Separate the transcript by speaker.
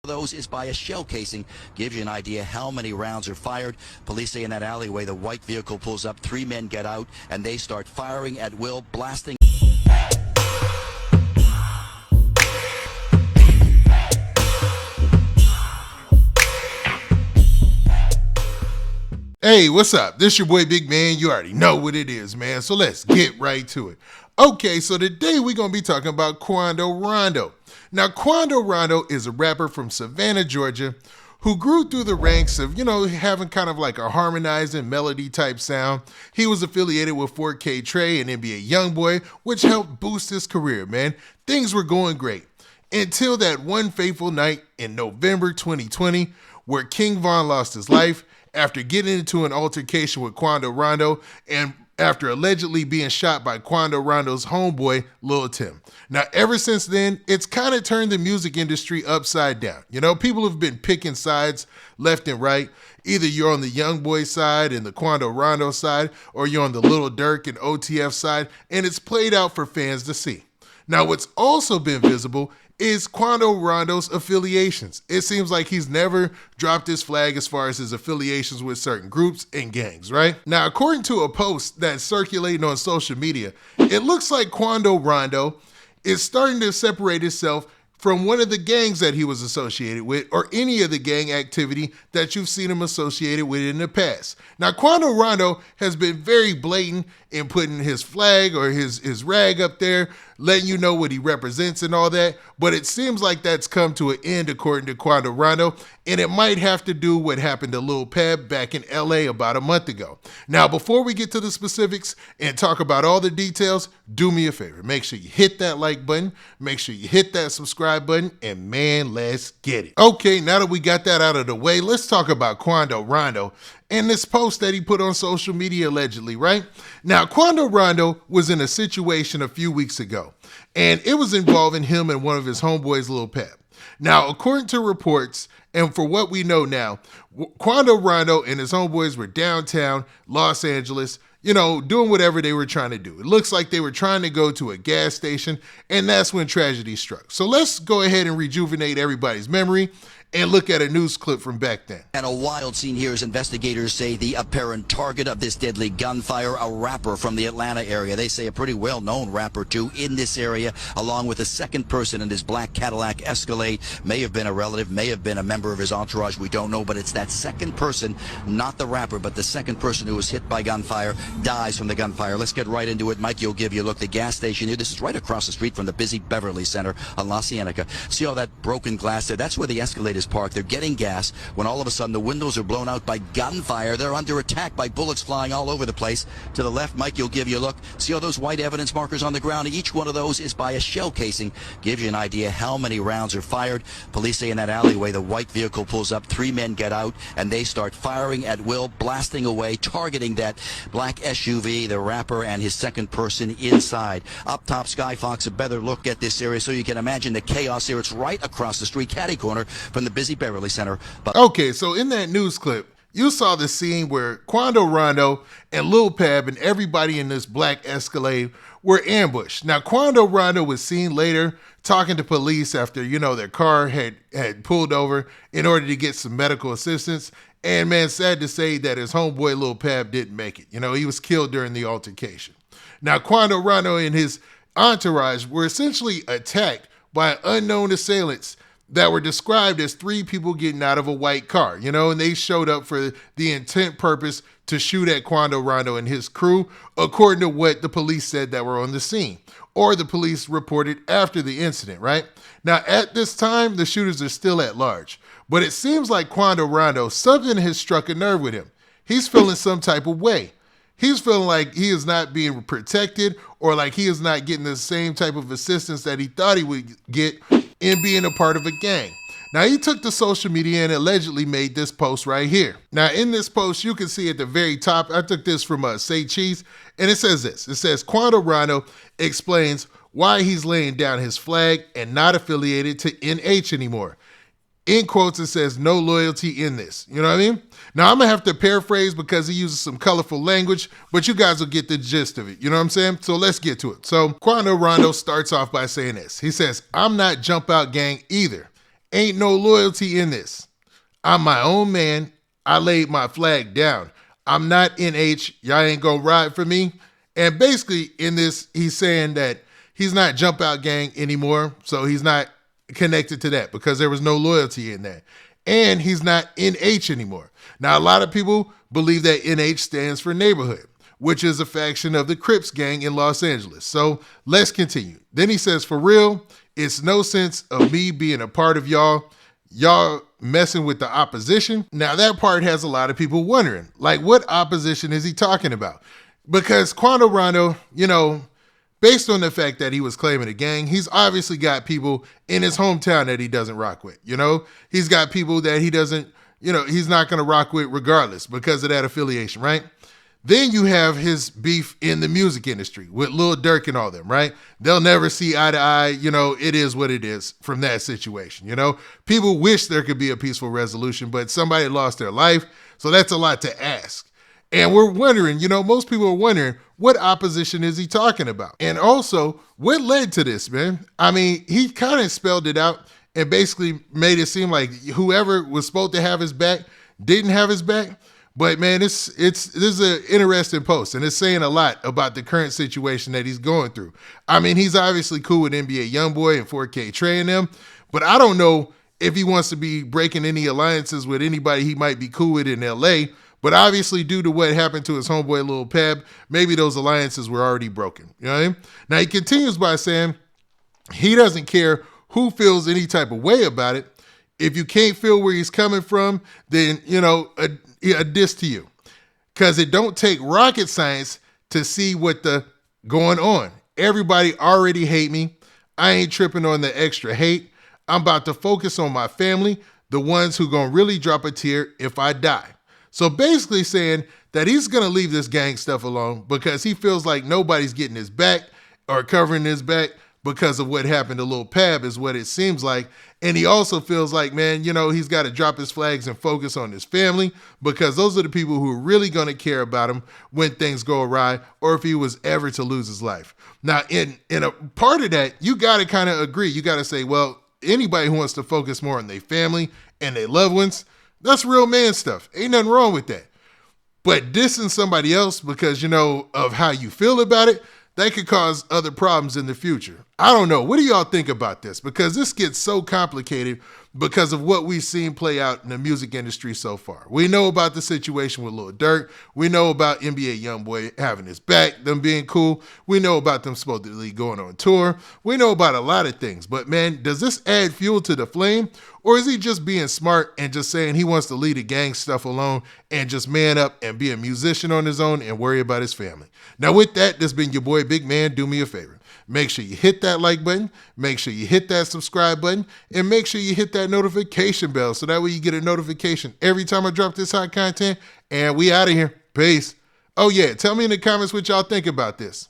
Speaker 1: Those is by a shell casing. Gives you an idea how many rounds are fired. Police say in that alleyway, the white vehicle pulls up, 3 men get out, and they start firing at will, blasting.
Speaker 2: Hey, what's up? This your boy Big Man. You already know what it is, man. So let's get right to it. Okay, so today we're going to be talking about Quando Rondo. Now, Quando Rondo is a rapper from Savannah, Georgia, who grew through the ranks of, having kind of like a harmonizing melody type sound. He was affiliated with 4K Trey and NBA Youngboy, which helped boost his career, man. Things were going great until that one fateful night in November 2020 where King Von lost his life after getting into an altercation with Quando Rondo and after allegedly being shot by Quando Rondo's homeboy, Lul Pab. Now, ever since then, it's kind of turned the music industry upside down. People have been picking sides left and right. Either you're on the Youngboy side and the Quando Rondo side, or you're on the Lil Durk and OTF side, and it's played out for fans to see. Now, what's also been visible is Quando Rondo's affiliations. It seems like he's never dropped his flag as far as his affiliations with certain groups and gangs, right? Now, according to a post that's circulating on social media, it looks like Quando Rondo is starting to separate himself from one of the gangs that he was associated with, or any of the gang activity that you've seen him associated with in the past. Now, Quando Rondo has been very blatant in putting his flag or his rag up there, letting you know what he represents and all that, but it seems like that's come to an end according to Quando Rondo, and it might have to do what happened to Lul Pab back in LA about a month ago. Now, before we get to the specifics and talk about all the details, do me a favor. Make sure you hit that like button, make sure you hit that subscribe button, and man, let's get it. Okay, now that we got that out of the way, let's talk about Quando Rondo and this post that he put on social media allegedly, right? Now, Quando Rondo was in a situation a few weeks ago, and it was involving him and one of his homeboys, Lul Pab. Now, according to reports, and for what we know now, Quando Rondo and his homeboys were downtown Los Angeles, doing whatever they were trying to do. It looks like they were trying to go to a gas station, and that's when tragedy struck. So let's go ahead and rejuvenate everybody's memory and look at a news clip from back then.
Speaker 1: And a wild scene here as investigators say the apparent target of this deadly gunfire, a rapper from the Atlanta area. They say a pretty well-known rapper, too, in this area, along with a second person in his black Cadillac Escalade. May have been a relative, may have been a member of his entourage. We don't know, but it's that second person, not the rapper, but the second person who was hit by gunfire, dies from the gunfire. Let's get right into it. Mike, you'll give you a look. The gas station here, this is right across the street from the busy Beverly Center on La Cienega. See all that broken glass there? That's where the Escalade is parked. They're getting gas when all of a sudden the windows are blown out by gunfire. They're under attack by bullets flying all over the place. To the left, Mike, you'll give you a look. See all those white evidence markers on the ground? Each one of those is by a shell casing. Gives you an idea how many rounds are fired. Police say in that alleyway, the white vehicle pulls up, 3 men get out, and they start firing at will, blasting away, targeting that black SUV, the rapper and his second person inside. Up top, Sky Fox, a better look at this area so you can imagine the chaos here. It's right across the street, catty corner from the busy Beverly Center.
Speaker 2: Okay, so in that news clip, you saw the scene where Quando Rondo and Lul Pab and everybody in this black Escalade were ambushed. Now, Quando Rondo was seen later talking to police after, their car had pulled over in order to get some medical assistance. And man, sad to say that his homeboy Lul Pab didn't make it. He was killed during the altercation. Now, Quando Rondo and his entourage were essentially attacked by unknown assailants that were described as 3 people getting out of a white car, and they showed up for the intent purpose to shoot at Quando Rondo and his crew, according to what the police said that were on the scene, or the police reported after the incident, right? Now, at this time, the shooters are still at large, but it seems like Quando Rondo, something has struck a nerve with him. He's feeling some type of way. He's feeling like he is not being protected, or like he is not getting the same type of assistance that he thought he would get in being a part of a gang. Now, he took to social media and allegedly made this post right here. Now, in this post, you can see at the very top, I took this from Say Cheese, and it says this. It says, Quando Rondo explains why he's laying down his flag and not affiliated to NH anymore. In quotes, it says, no loyalty in this. You know what I mean? Now, I'm going to have to paraphrase because he uses some colorful language, but you guys will get the gist of it. You know what I'm saying? So let's get to it. So Quando Rondo starts off by saying this. He says, I'm not Jump Out Gang either. Ain't no loyalty in this. I'm my own man. I laid my flag down. I'm not NH. Y'all ain't gonna ride for me. And basically in this, he's saying that he's not Jump Out Gang anymore. So he's not connected to that because there was no loyalty in that. And he's not NH anymore. Now, a lot of people believe that NH stands for neighborhood, which is a faction of the Crips gang in Los Angeles. So let's continue. Then he says, for real, it's no sense of me being a part of y'all. Y'all messing with the opposition. Now that part has a lot of people wondering, like, what opposition is he talking about? Because Quando Rondo, based on the fact that he was claiming a gang, he's obviously got people in his hometown that he doesn't rock with. He's got people that he doesn't, he's not going to rock with regardless because of that affiliation, right? Then you have his beef in the music industry with Lil Durk and all them, right? They'll never see eye to eye. It is what it is from that situation. People wish there could be a peaceful resolution, but somebody lost their life. So that's a lot to ask. And we're wondering, most people are wondering, what opposition is he talking about? And also, what led to this, man? I mean, he kind of spelled it out and basically made it seem like whoever was supposed to have his back didn't have his back. But man, this is an interesting post, and it's saying a lot about the current situation that he's going through. I mean, he's obviously cool with NBA YoungBoy and 4K Trey and them, but I don't know if he wants to be breaking any alliances with anybody he might be cool with in LA. But obviously, due to what happened to his homeboy Lul Pab, maybe those alliances were already broken. You know what I mean? Now he continues by saying he doesn't care who feels any type of way about it. If you can't feel where he's coming from, then, a diss to you. Because it don't take rocket science to see what the going on. Everybody already hate me. I ain't tripping on the extra hate. I'm about to focus on my family, the ones who gonna really drop a tear if I die. So basically saying that he's gonna leave this gang stuff alone because he feels like nobody's getting his back or covering his back because of what happened to Lul Pab is what it seems like. And he also feels like, man, he's got to drop his flags and focus on his family because those are the people who are really going to care about him when things go awry or if he was ever to lose his life. Now, in a part of that, you got to kind of agree. You got to say, well, anybody who wants to focus more on their family and their loved ones, that's real man stuff. Ain't nothing wrong with that. But dissing somebody else because, of how you feel about it, that could cause other problems in the future. I don't know. What do y'all think about this? Because this gets so complicated because of what we've seen play out in the music industry so far. We know about the situation with Lil Durk. We know about NBA YoungBoy having his back, them being cool. We know about them supposedly going on tour. We know about a lot of things. But man, does this add fuel to the flame? Or is he just being smart and just saying he wants to leave the gang stuff alone and just man up and be a musician on his own and worry about his family? Now with that, this has been your boy Big Man. Do me a favor. Make sure you hit that like button, make sure you hit that subscribe button, and make sure you hit that notification bell so that way you get a notification every time I drop this hot content. And we out of here. Peace. Oh yeah, tell me in the comments what y'all think about this.